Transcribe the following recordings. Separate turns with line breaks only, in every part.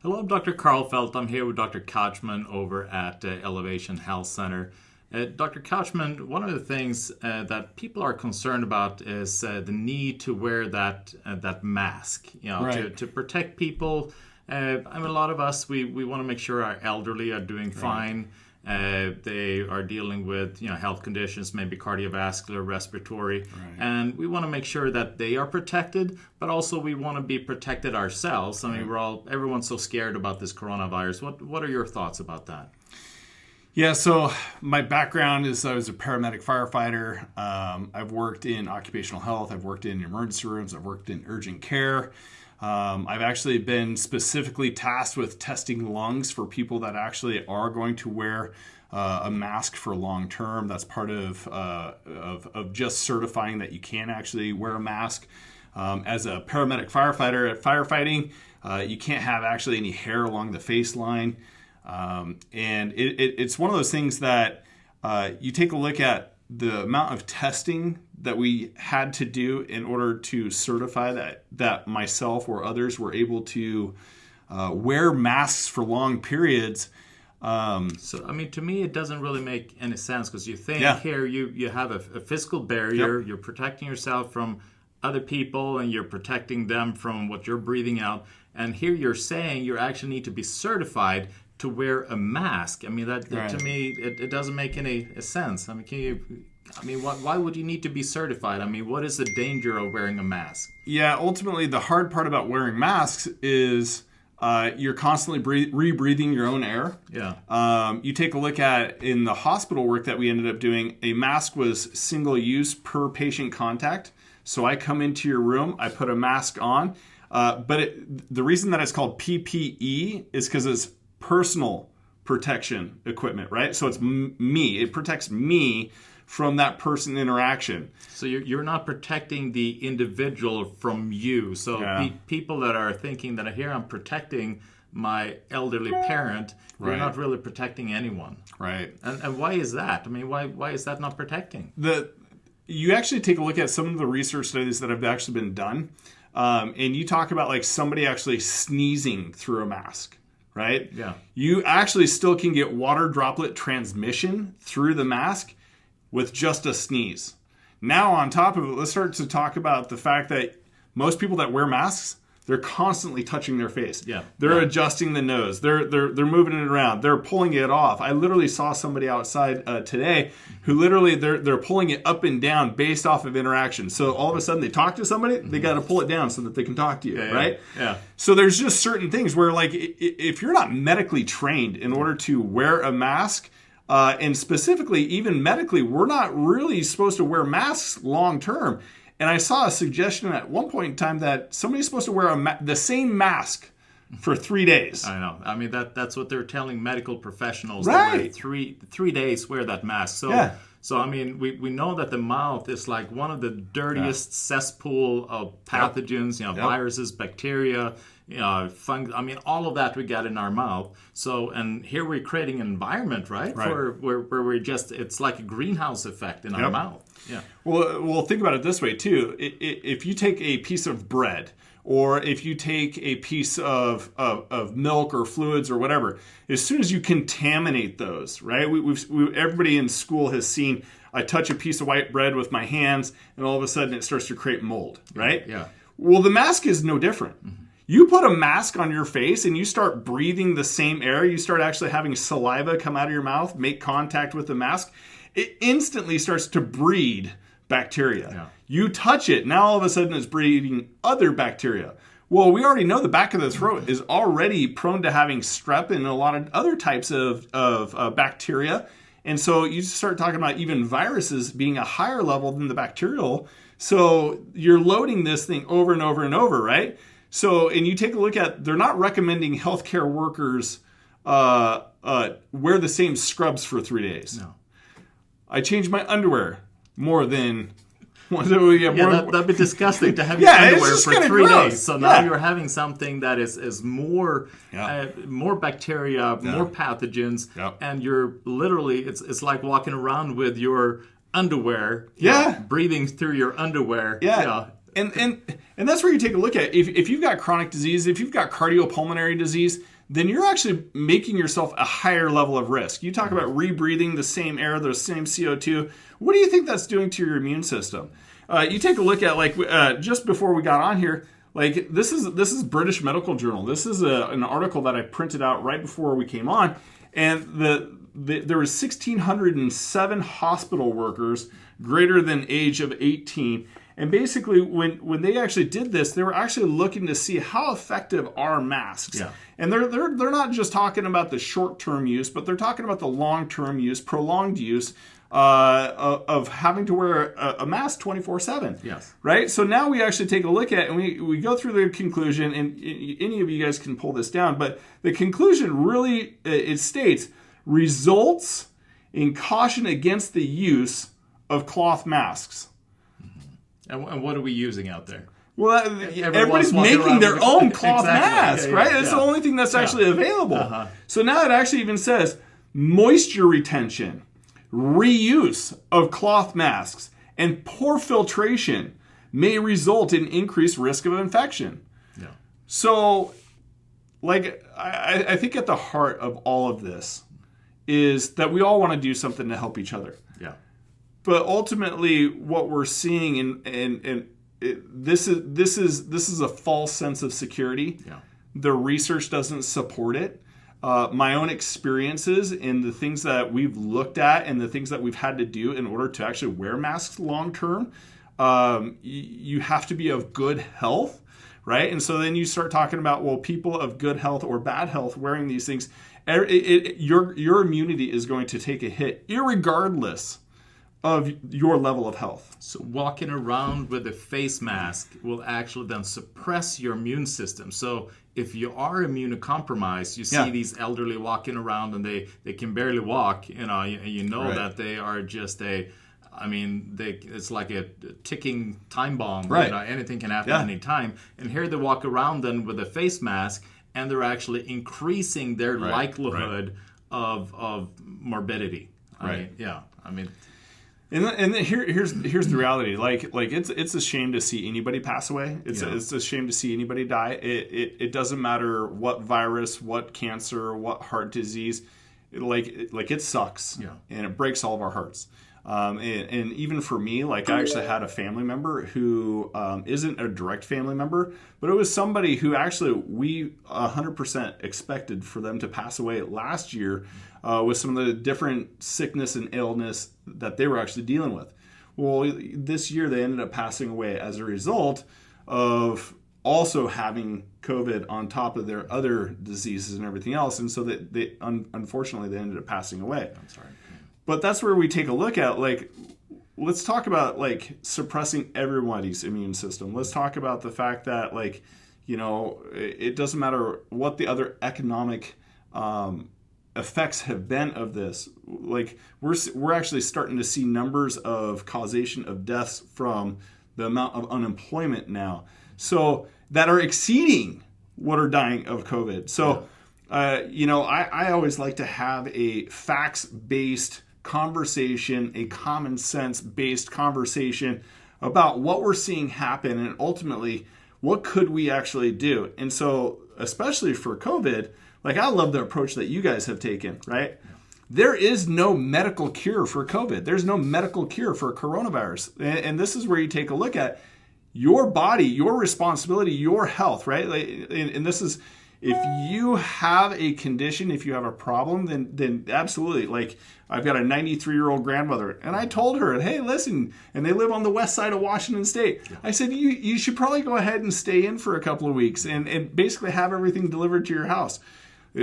Hello, I'm Dr. Karlfeldt. I'm here with Dr. Couchman over at Elevation Health Center. Dr. Couchman, one of the things that people are concerned about is the need to wear that mask,
Right.
to protect people. A lot of us, we want to make sure our elderly are doing fine. They are dealing with health conditions, maybe cardiovascular, respiratory, and we want to make sure that they are protected, but also we want to be protected ourselves. I mean, everyone's so scared about this coronavirus. What are your thoughts about that?
Yeah, so my background is I was a paramedic firefighter. I've worked in occupational health. I've worked in emergency rooms. I've worked in urgent care. I've actually been specifically tasked with testing lungs for people that actually are going to wear a mask for long term. That's part of just certifying that you can actually wear a mask. As a paramedic firefighter at firefighting, you can't have actually any hair along the face line. And it's one of those things that you take a look at the amount of testing that we had to do in order to certify that myself or others were able to wear masks for long periods.
To me, it doesn't really make any sense because you think here you have a physical barrier, you're protecting yourself from other people and you're protecting them from what you're breathing out. And here you're saying you actually need to be certified to wear a mask. I mean, to me, it doesn't make any sense. I mean, why would you need to be certified? I mean, what is the danger of wearing a mask?
Yeah, ultimately, the hard part about wearing masks is you're constantly rebreathing your own air.
Yeah.
You take a look at in the hospital work that we ended up doing, a mask was single use per patient contact. So I come into your room, I put a mask on, but the reason that it's called PPE is because it's personal protection equipment, right? So it's me. It protects me from that person interaction.
So you're not protecting the individual from you. So people that are thinking that here I'm protecting my elderly parent, you're not really protecting anyone.
Right.
And why is that? I mean, why is that not protecting?
You actually take a look at some of the research studies that have actually been done, and you talk about like somebody actually sneezing through a mask. Right?
Yeah.
You actually still can get water droplet transmission through the mask with just a sneeze. Now, on top of it, let's start to talk about the fact that most people that wear masks, they're constantly touching their face.
Yeah.
They're adjusting the nose. They're moving it around. They're pulling it off. I literally saw somebody outside today who literally they're pulling it up and down based off of interaction. So all of a sudden they talk to somebody, they got to pull it down so that they can talk to you, right?
Yeah.
So there's just certain things where, like, if you're not medically trained in order to wear a mask, and specifically even medically, we're not really supposed to wear masks long term. And I saw a suggestion at one point in time that somebody's supposed to wear the same mask for 3 days.
I know. I mean, that's what they're telling medical professionals.
Right.
That wear three days, wear that mask. So I mean, we know that the mouth is like one of the dirtiest cesspool of pathogens, viruses, bacteria, fungus. I mean, all of that we got in our mouth. So, and here we're creating an environment, right? Where we're it's like a greenhouse effect in our mouth. Yeah.
Well, think about it this way too. If you take a piece of bread, or if you take a piece of milk or fluids or whatever, as soon as you contaminate those, right? Everybody in school has seen, I touch a piece of white bread with my hands, and all of a sudden it starts to create mold, right?
Yeah.
Well, the mask is no different. Mm-hmm. You put a mask on your face and you start breathing the same air, you start actually having saliva come out of your mouth, make contact with the mask, it instantly starts to breed bacteria.
Yeah.
You touch it, now all of a sudden it's breeding other bacteria. Well, we already know the back of the throat is already prone to having strep and a lot of other types of bacteria. And so you start talking about even viruses being a higher level than the bacterial. So you're loading this thing over and over and over, right? So, and you take a look at, they're not recommending healthcare workers wear the same scrubs for 3 days.
No.
I change my underwear more than...
that'd be disgusting to have your underwear for 3 days. So now you're having something that is more bacteria, more pathogens, and you're literally, it's like walking around with your underwear, breathing through your underwear.
And that's where you take a look at if you've got chronic disease, if you've got cardiopulmonary disease, then you're actually making yourself a higher level of risk. You talk about rebreathing the same air, the same CO2. What do you think that's doing to your immune system? You take a look at just before we got on here. This is British Medical Journal. This is an article that I printed out right before we came on, and there was 1,607 hospital workers greater than age of 18. And basically, when they actually did this, they were actually looking to see how effective are masks. Yeah. And they're not just talking about the short-term use, but they're talking about the long-term use, prolonged use of having to wear a mask 24/7.
Yes.
Right? So now we actually take a look at, and we go through the conclusion, and any of you guys can pull this down, but the conclusion really, it states, results in caution against the use of cloth masks.
And what are we using out there?
Well, everybody's making their own cloth mask, right? That's the only thing that's actually available. Uh-huh. So now it actually even says moisture retention, reuse of cloth masks, and poor filtration may result in increased risk of infection. Yeah. So, I think at the heart of all of this is that we all want to do something to help each other.
Yeah.
But ultimately, what we're seeing, this is a false sense of security.
Yeah.
The research doesn't support it. My own experiences and the things that we've looked at and the things that we've had to do in order to actually wear masks long term, you have to be of good health, right? And so then you start talking about, well, people of good health or bad health wearing these things, your immunity is going to take a hit irregardless of your level of health.
So walking around with a face mask will actually then suppress your immune system. So if you are immunocompromised, you see these elderly walking around and they can barely walk, you know that they are just it's like a ticking time bomb.
Right.
Anything can happen at any time. And here they walk around then with a face mask, and they're actually increasing their likelihood of morbidity.
And here's the reality. It's a shame to see anybody pass away. It's a shame to see anybody die. It doesn't matter what virus, what cancer, what heart disease. It sucks. Yeah. And it breaks all of our hearts. And even for me, I actually had a family member who isn't a direct family member, but it was somebody who actually we 100% expected for them to pass away last year with some of the different sickness and illness that they were actually dealing with. Well, this year they ended up passing away as a result of also having COVID on top of their other diseases and everything else. And so that they unfortunately they ended up passing away. I'm sorry. But that's where we take a look at, let's talk about, suppressing everybody's immune system. Let's talk about the fact that, it doesn't matter what the other economic effects have been of this. We're actually starting to see numbers of causation of deaths from the amount of unemployment now. So that are exceeding what are dying of COVID. So, I always like to have a facts-based conversation, a common sense-based conversation about what we're seeing happen and ultimately what could we actually do. And so, especially for COVID, I love the approach that you guys have taken, right? There is no medical cure for COVID. There's no medical cure for coronavirus. And this is where you take a look at your body, your responsibility, your health, right? And this is, if you have a condition, if you have a problem, then absolutely. I've got a 93-year-old grandmother, and I told her, hey, listen, and they live on the west side of Washington State. Yeah. I said, you should probably go ahead and stay in for a couple of weeks and basically have everything delivered to your house.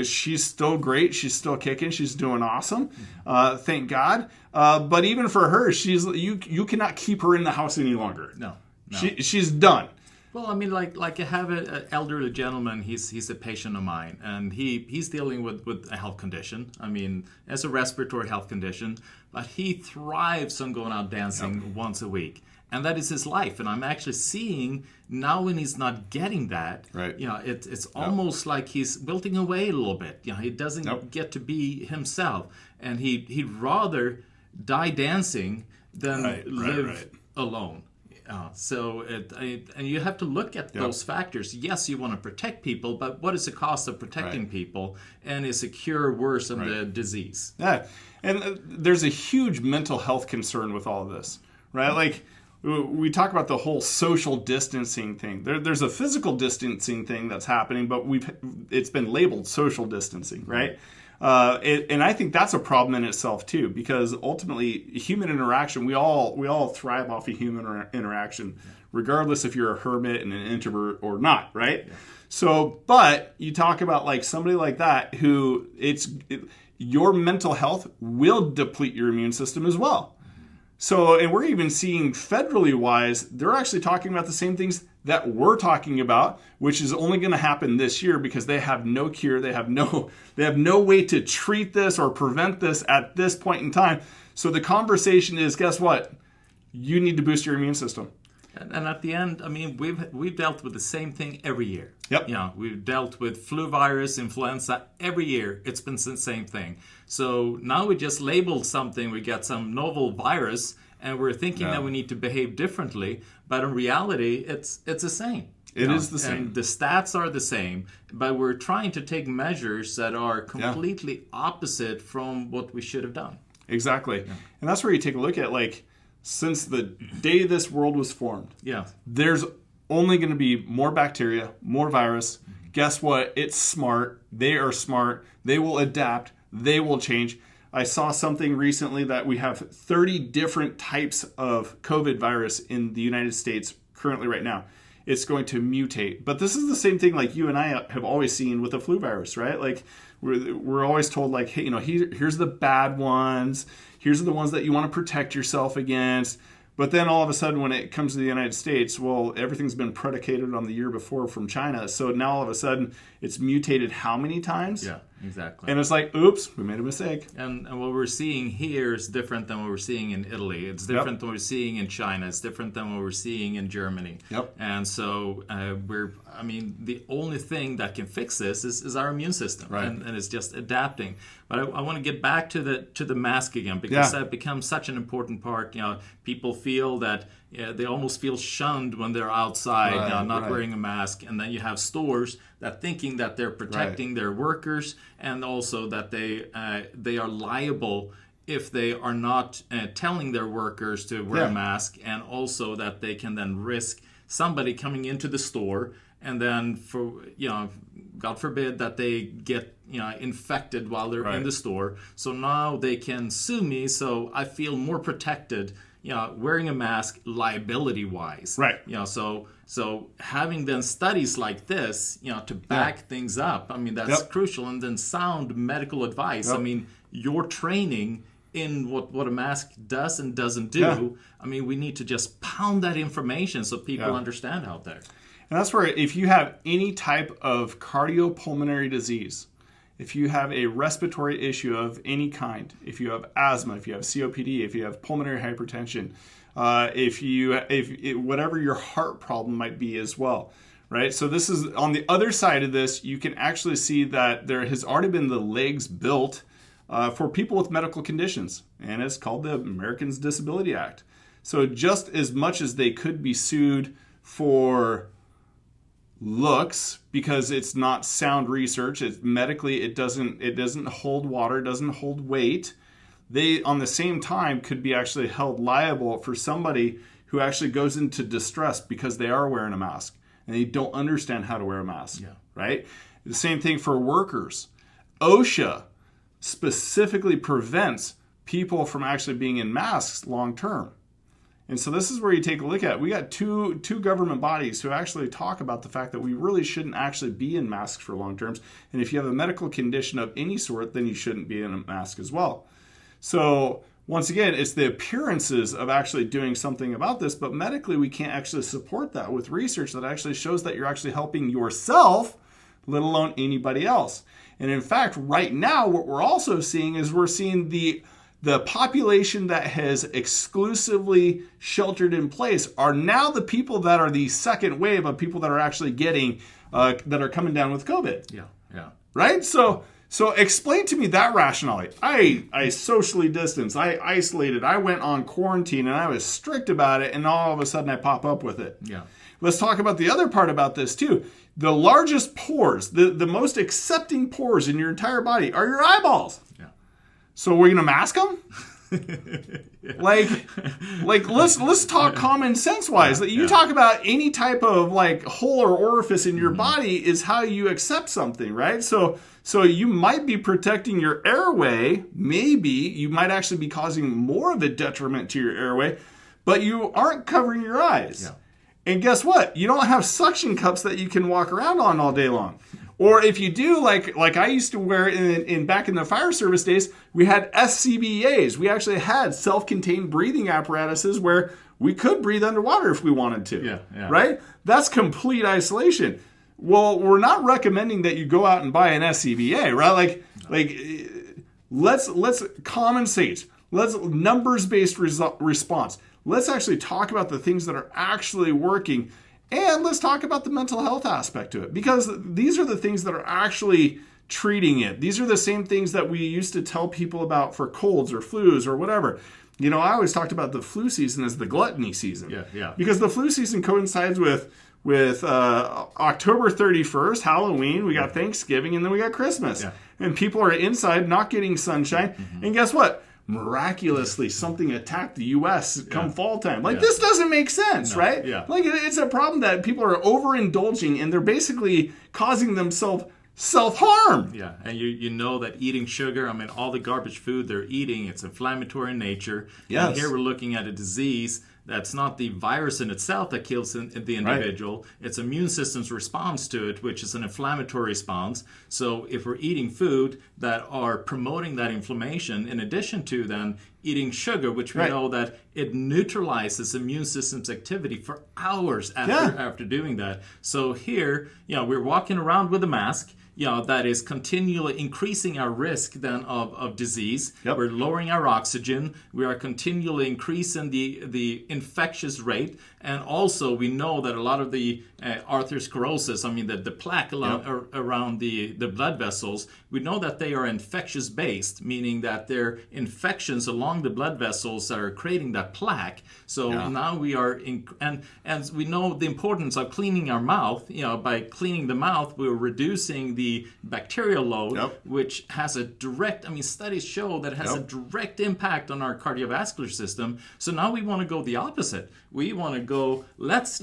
She's still great. She's still kicking. She's doing awesome. Thank God. But even for her, you cannot keep her in the house any longer.
No.
She's done.
Well, I mean, I have an elderly gentleman. He's a patient of mine, and he's dealing with a health condition. I mean, it's a respiratory health condition, but he thrives on going out dancing once a week, and that is his life. And I'm actually seeing now when he's not getting that,
right?
It's almost like he's wilting away a little bit. He doesn't get to be himself, and he'd rather die dancing than live alone. And you have to look at those factors. Yes, you want to protect people, but what is the cost of protecting people? And is a cure worse than the disease?
Yeah, and there's a huge mental health concern with all of this, right? Like, we talk about the whole social distancing thing. There's a physical distancing thing that's happening, but it's been labeled social distancing, right? And I think that's a problem in itself too, because ultimately human interaction, we all thrive off of human interaction, regardless if you're a hermit and an introvert or not, right? Yeah. So, but you talk about like somebody like that who your mental health will deplete your immune system as well. So, and we're even seeing federally wise, they're actually talking about the same things that we're talking about, which is only going to happen this year because they have no cure. They have no way to treat this or prevent this at this point in time. So the conversation is, guess what? You need to boost your immune system.
And at the end, I mean, we've dealt with the same thing every year.
Yep.
We've dealt with flu virus, influenza every year. It's been the same thing. So now we just labeled something. We got some novel virus, and we're thinking that we need to behave differently. But in reality, it's the same.
It is the same.
And the stats are the same, but we're trying to take measures that are completely opposite from what we should have done.
Exactly. Yeah. And that's where you take a look at, like, since the day this world was formed, there's only going to be more bacteria, more virus. Mm-hmm. Guess what? It's smart. They are smart. They will adapt. They will change. I saw something recently that we have 30 different types of COVID virus in the United States currently right now. It's going to mutate. But this is the same thing like you and I have always seen with the flu virus, right? Like we're always told like, hey, here's the bad ones. Here's the ones that you want to protect yourself against. But then all of a sudden when it comes to the United States, well, everything's been predicated on the year before from China. So now all of a sudden it's mutated how many times?
Yeah, exactly.
And it's like, oops, we made a mistake.
And what we're seeing here is different than what we're seeing in Italy. It's different than what we're seeing in China. It's different than what we're seeing in Germany.
Yep.
And so the only thing that can fix this is our immune system.
Right.
And it's just adapting. But I want to get back to the mask again, because that becomes such an important part. People feel that they almost feel shunned when they're outside, not wearing a mask. And then you have stores that thinking that they're protecting their workers, and also that they are liable if they are not telling their workers to wear a mask, and also that they can then risk somebody coming into the store and then God forbid that they get infected while they're in the store. So now they can sue me, so I feel more protected wearing a mask liability wise.
Right.
So having then studies like this, to back things up, I mean, that's crucial. And then sound medical advice. I mean, your training in what a mask does and doesn't do. I mean, we need to just pound that information so people understand out there.
And that's where if you have any type of cardiopulmonary disease, if you have a respiratory issue of any kind, if you have asthma, if you have COPD, if you have pulmonary hypertension, if whatever your heart problem might be as well, right? So this is on the other side of this, you can actually see that there has already been the legs built for people with medical conditions, and it's called the Americans with Disabilities Act. So just as much as they could be sued for looks because it's not sound research, it's medically it doesn't hold water, doesn't hold weight, they on the same time could be actually held liable for somebody who actually goes into distress because they are wearing a mask and they don't understand how to wear a mask. Right? The same thing for workers. OSHA specifically prevents people from actually being in masks long term. And so this is where you take a look at. We got two government bodies who actually talk about the fact that we really shouldn't actually be in masks for long terms. And if you have a medical condition of any sort, then you shouldn't be in a mask as well. So once again, it's the appearances of actually doing something about this, but medically we can't actually support that with research that actually shows that you're actually helping yourself, let alone anybody else. And in fact, right now, what we're also seeing is we're seeing the population that has exclusively sheltered in place are now the people that are the second wave of people that are actually getting, that are coming down with COVID.
Yeah.
Right? So So explain to me that rationality. I socially distanced, I isolated, I went on quarantine, and I was strict about it, and all of a sudden I pop up with it.
Yeah.
Let's talk about the other part about this too. The largest pores, the most accepting pores in your entire body are your eyeballs.
Yeah.
So we're gonna mask them?
Yeah.
Like let's talk common sense wise. You talk about any type of like hole or orifice in your body is how you accept something, right? So you might be protecting your airway. Maybe you might actually be causing more of a detriment to your airway, but you aren't covering your eyes.
Yeah.
And guess what? You don't have suction cups that you can walk around on all day long. Or if you do, like I used to wear in back in the fire service days, we had SCBAs. We actually had self-contained breathing apparatuses where we could breathe underwater if we wanted to.
Yeah.
Right? That's complete isolation. Well, we're not recommending that you go out and buy an SCBA, right? Let's common sense. Let's numbers-based response. Let's actually talk about the things that are actually working. And let's talk about the mental health aspect to it, because these are the things that are actually treating it. These are the same things that we used to tell people about for colds or flus or whatever. You know, I always talked about the flu season as the gluttony season.
Yeah.
Because the flu season coincides with October 31st, Halloween, we got Thanksgiving, and then we got Christmas.
Yeah.
And people are inside not getting sunshine. Mm-hmm. And guess what? Miraculously, something attacked the U.S. come fall time. This doesn't make sense, right?
Yeah.
It's a problem that people are overindulging, and they're basically causing themselves self-harm.
Yeah, and you know that eating sugar, I mean, all the garbage food they're eating, it's inflammatory in nature.
Yes.
And here we're looking at a disease that's not the virus in itself that kills the individual. Right. It's immune system's response to it, which is an inflammatory response. So if we're eating food that are promoting that inflammation, in addition to then eating sugar, which we know that it neutralizes immune system's activity for hours after doing that. So here, we're walking around with a mask. That is continually increasing our risk then of disease. Yep. We're lowering our oxygen. We are continually increasing the infectious rate. And also we know that a lot of the arteriosclerosis, I mean the plaque around the blood vessels, we know that they are infectious based, meaning that they're infections along the blood vessels that are creating that plaque. So now we are, and we know the importance of cleaning our mouth. By cleaning the mouth, we're reducing the bacterial load, which has a direct, studies show that it has a direct impact on our cardiovascular system. So now we want to go the opposite. We want to go, let's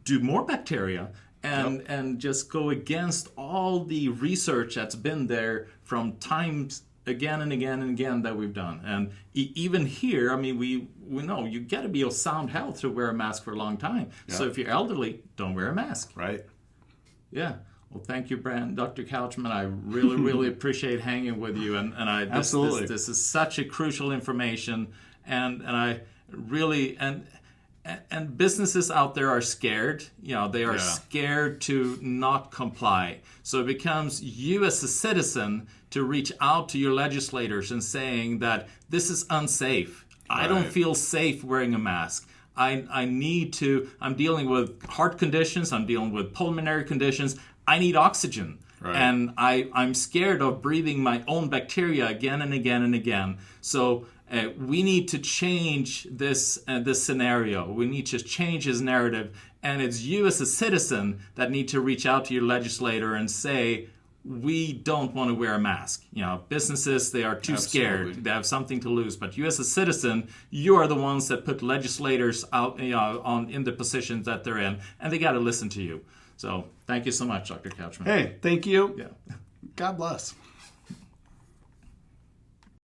do more bacteria and just go against all the research that's been there from times again and again and again that we've done. And even here, we know you got to be of sound health to wear a mask for a long time. So if you're elderly, don't wear a mask.
Right.
Yeah. Well, thank you, Dr. Couchman. I really, really appreciate hanging with you. And
Absolutely.
This is such a crucial information. And I really, and businesses out there are scared. They are scared to not comply. So it becomes you as a citizen to reach out to your legislators and saying that this is unsafe. I don't feel safe wearing a mask. I'm dealing with heart conditions. I'm dealing with pulmonary conditions. I need oxygen. Right. And I'm scared of breathing my own bacteria again and again and again. So we need to change this scenario. We need to change his narrative. And it's you as a citizen that need to reach out to your legislator and say, we don't want to wear a mask. Businesses, they are too scared. They have something to lose. But you as a citizen, you are the ones that put legislators out in the positions that they're in. And they got to listen to you. So thank you so much, Dr. Couchman.
Hey, thank you.
Yeah.
God bless.